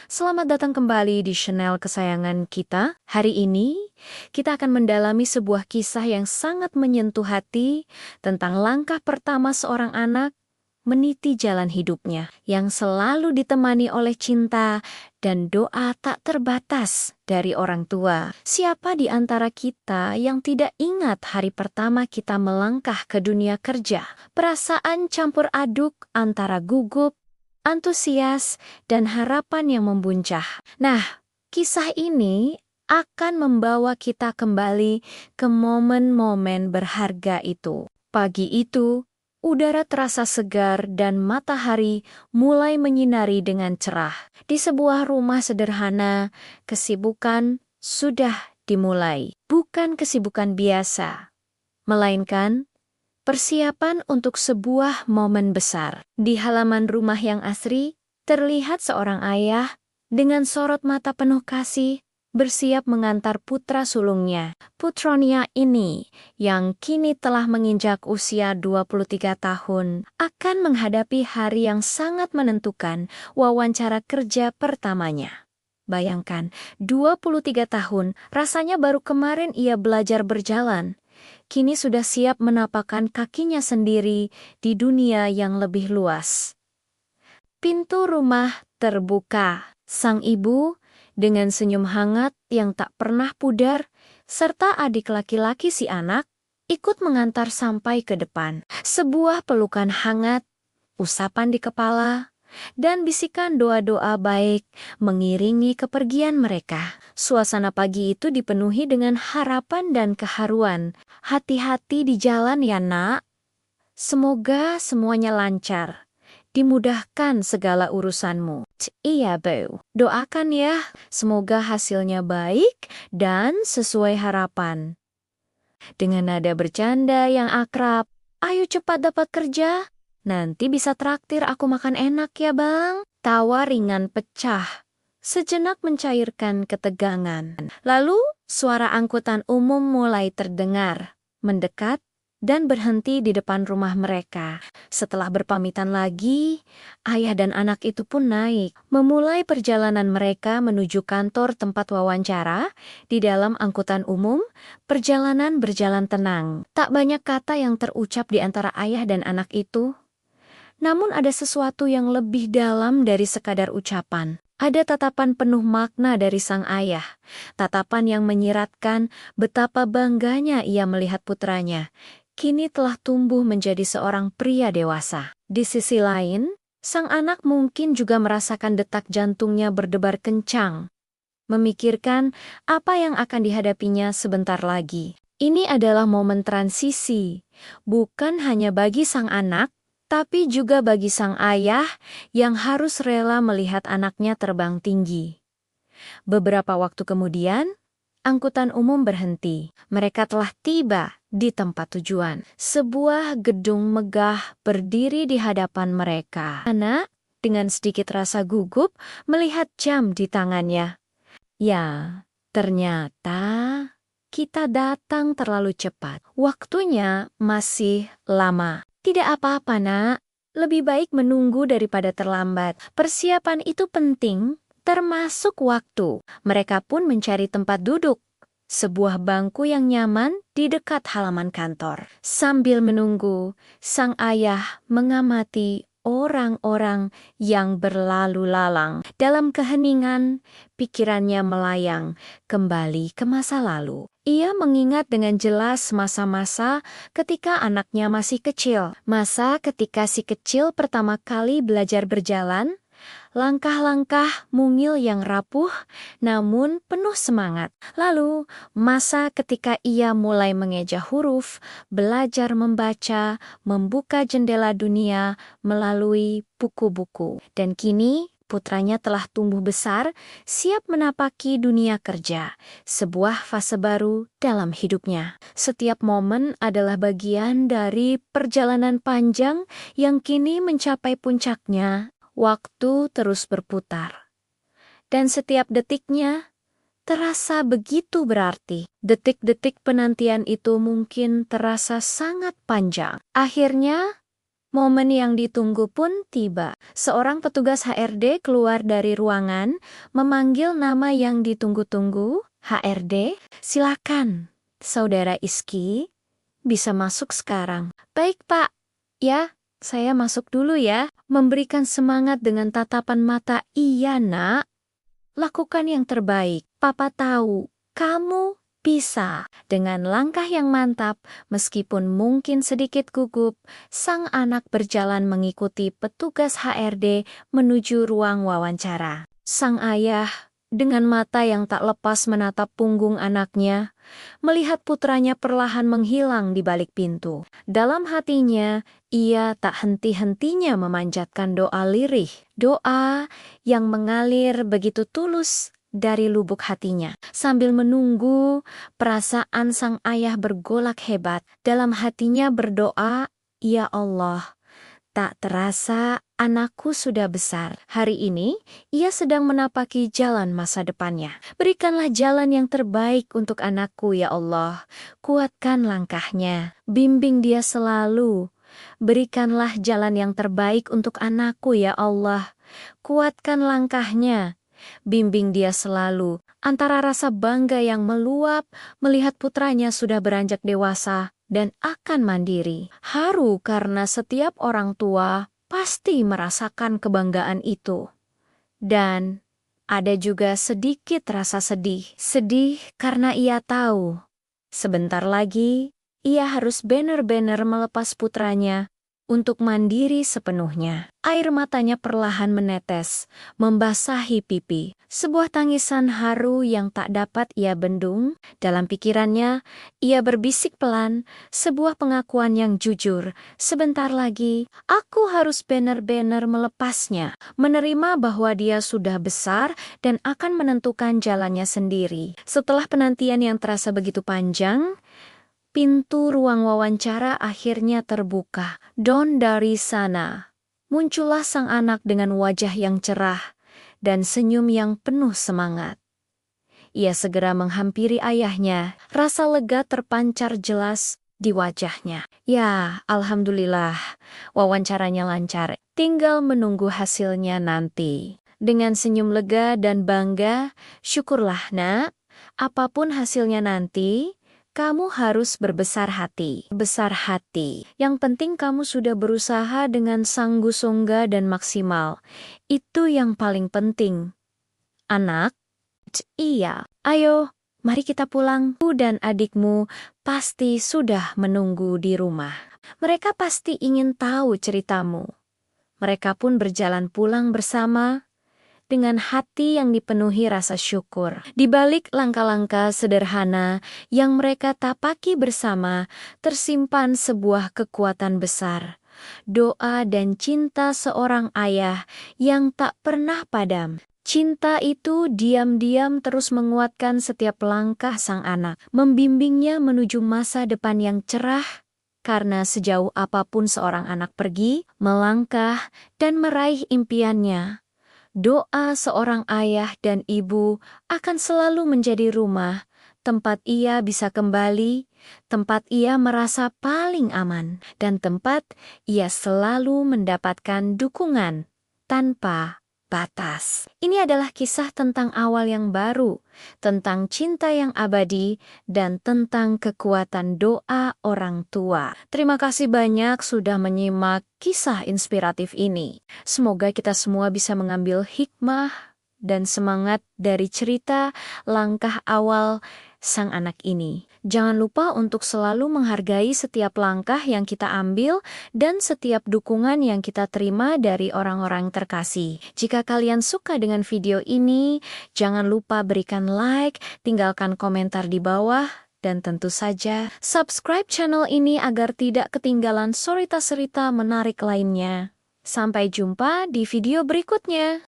Selamat datang kembali di channel kesayangan kita. Hari ini, kita akan mendalami sebuah kisah yang sangat menyentuh hati tentang langkah pertama seorang anak meniti jalan hidupnya, yang selalu ditemani oleh cinta dan doa tak terbatas dari orang tua. Siapa di antara kita yang tidak ingat hari pertama kita melangkah ke dunia kerja? Perasaan campur aduk antara gugup, antusias, dan harapan yang membuncah. Nah, kisah ini akan membawa kita kembali ke momen-momen berharga itu. Pagi itu, udara terasa segar dan matahari mulai menyinari dengan cerah. Di sebuah rumah sederhana, kesibukan sudah dimulai. Bukan kesibukan biasa, melainkan persiapan untuk sebuah momen besar. Di halaman rumah yang asri, terlihat seorang ayah dengan sorot mata penuh kasih bersiap mengantar putra sulungnya. Putranya ini, yang kini telah menginjak usia 23 tahun, akan menghadapi hari yang sangat menentukan, wawancara kerja pertamanya. Bayangkan, 23 tahun, rasanya baru kemarin ia belajar berjalan. Kini sudah siap menapakkan kakinya sendiri di dunia yang lebih luas. Pintu rumah terbuka. Sang ibu, dengan senyum hangat yang tak pernah pudar, serta adik laki-laki si anak, ikut mengantar sampai ke depan. Sebuah pelukan hangat, usapan di kepala, dan bisikan doa-doa baik mengiringi kepergian mereka. Suasana pagi itu dipenuhi dengan harapan dan keharuan. Hati-hati di jalan ya nak. Semoga semuanya lancar. Dimudahkan segala urusanmu. Iya, Bu. Doakan ya, semoga hasilnya baik dan sesuai harapan. Dengan nada bercanda yang akrab, ayo cepat dapat kerja. Nanti bisa traktir aku makan enak ya bang. Tawa ringan pecah, sejenak mencairkan ketegangan. Lalu suara angkutan umum mulai terdengar, mendekat dan berhenti di depan rumah mereka. Setelah berpamitan lagi, ayah dan anak itu pun naik, memulai perjalanan mereka menuju kantor tempat wawancara. Di dalam angkutan umum, perjalanan berjalan tenang. Tak banyak kata yang terucap di antara ayah dan anak itu. Namun ada sesuatu yang lebih dalam dari sekadar ucapan. Ada tatapan penuh makna dari sang ayah. Tatapan yang menyiratkan betapa bangganya ia melihat putranya. Kini telah tumbuh menjadi seorang pria dewasa. Di sisi lain, sang anak mungkin juga merasakan detak jantungnya berdebar kencang, memikirkan apa yang akan dihadapinya sebentar lagi. Ini adalah momen transisi, bukan hanya bagi sang anak, tapi juga bagi sang ayah yang harus rela melihat anaknya terbang tinggi. Beberapa waktu kemudian, angkutan umum berhenti. Mereka telah tiba di tempat tujuan. Sebuah gedung megah berdiri di hadapan mereka. Anak, dengan sedikit rasa gugup, melihat jam di tangannya. Ya, ternyata kita datang terlalu cepat. Waktunya masih lama. Tidak apa-apa, nak. Lebih baik menunggu daripada terlambat. Persiapan itu penting, termasuk waktu. Mereka pun mencari tempat duduk. Sebuah bangku yang nyaman di dekat halaman kantor. Sambil menunggu, sang ayah mengamati orang-orang yang berlalu lalang. Dalam keheningan, pikirannya melayang kembali ke masa lalu. Ia mengingat dengan jelas masa-masa ketika anaknya masih kecil. Masa ketika si kecil pertama kali belajar berjalan, langkah-langkah mungil yang rapuh namun penuh semangat. Lalu, masa ketika ia mulai mengeja huruf, belajar membaca, membuka jendela dunia melalui buku-buku. Dan kini, putranya telah tumbuh besar, siap menapaki dunia kerja, sebuah fase baru dalam hidupnya. Setiap momen adalah bagian dari perjalanan panjang yang kini mencapai puncaknya. Waktu terus berputar, dan setiap detiknya terasa begitu berarti. Detik-detik penantian itu mungkin terasa sangat panjang. Akhirnya, Momen yang ditunggu pun tiba. Seorang petugas HRD keluar dari ruangan, memanggil nama yang ditunggu-tunggu. HRD, silakan. Saudara Iski, bisa masuk sekarang. Baik, Pak. Ya, saya masuk dulu ya. Memberikan semangat dengan tatapan mata, iya nak. Lakukan yang terbaik. Papa tahu, kamu bisa. Dengan langkah yang mantap, meskipun mungkin sedikit gugup, sang anak berjalan mengikuti petugas HRD menuju ruang wawancara. Sang ayah, dengan mata yang tak lepas menatap punggung anaknya, melihat putranya perlahan menghilang di balik pintu. Dalam hatinya, ia tak henti-hentinya memanjatkan doa lirih. Doa yang mengalir begitu tulus dari lubuk hatinya. Sambil menunggu, perasaan sang ayah bergolak hebat. Dalam hatinya berdoa, "Ya Allah, tak terasa anakku sudah besar. Hari ini, ia sedang menapaki jalan masa depannya. Berikanlah jalan yang terbaik untuk anakku, ya Allah. Kuatkan langkahnya. Bimbing dia selalu. Berikanlah jalan yang terbaik untuk anakku, ya Allah. Kuatkan langkahnya. Bimbing dia selalu." Antara rasa bangga yang meluap melihat putranya sudah beranjak dewasa dan akan mandiri. Haru karena setiap orang tua pasti merasakan kebanggaan itu. Dan ada juga sedikit rasa sedih. Sedih karena ia tahu sebentar lagi ia harus benar-benar melepas putranya untuk mandiri sepenuhnya. Air matanya perlahan menetes, membasahi pipi. Sebuah tangisan haru yang tak dapat ia bendung. Dalam pikirannya, ia berbisik pelan, sebuah pengakuan yang jujur. Sebentar lagi, aku harus benar-benar melepasnya. Menerima bahwa dia sudah besar dan akan menentukan jalannya sendiri. Setelah penantian yang terasa begitu panjang, pintu ruang wawancara akhirnya terbuka. Dan dari sana, muncullah sang anak dengan wajah yang cerah dan senyum yang penuh semangat. Ia segera menghampiri ayahnya, rasa lega terpancar jelas di wajahnya. Ya, alhamdulillah, wawancaranya lancar. Tinggal menunggu hasilnya nanti. Dengan senyum lega dan bangga, syukurlah nak, apapun hasilnya nanti, kamu harus berbesar hati. Besar hati. Yang penting kamu sudah berusaha dengan sanggup-sangga dan maksimal. Itu yang paling penting. Anak? Iya. Ayo, mari kita pulang. Ibu dan adikmu pasti sudah menunggu di rumah. Mereka pasti ingin tahu ceritamu. Mereka pun berjalan pulang bersama dengan hati yang dipenuhi rasa syukur. Di balik langkah-langkah sederhana yang mereka tapaki bersama, tersimpan sebuah kekuatan besar. Doa dan cinta seorang ayah yang tak pernah padam. Cinta itu diam-diam terus menguatkan setiap langkah sang anak, membimbingnya menuju masa depan yang cerah, karena sejauh apapun seorang anak pergi, melangkah, dan meraih impiannya, doa seorang ayah dan ibu akan selalu menjadi rumah, tempat ia bisa kembali, tempat ia merasa paling aman, dan tempat ia selalu mendapatkan dukungan tanpa batas. Ini adalah kisah tentang awal yang baru, tentang cinta yang abadi, dan tentang kekuatan doa orang tua. Terima kasih banyak sudah menyimak kisah inspiratif ini. Semoga kita semua bisa mengambil hikmah dan semangat dari cerita langkah awal sang anak ini. Jangan lupa untuk selalu menghargai setiap langkah yang kita ambil dan setiap dukungan yang kita terima dari orang-orang terkasih. Jika kalian suka dengan video ini, jangan lupa berikan like, tinggalkan komentar di bawah, dan tentu saja subscribe channel ini agar tidak ketinggalan cerita-cerita menarik lainnya. Sampai jumpa di video berikutnya.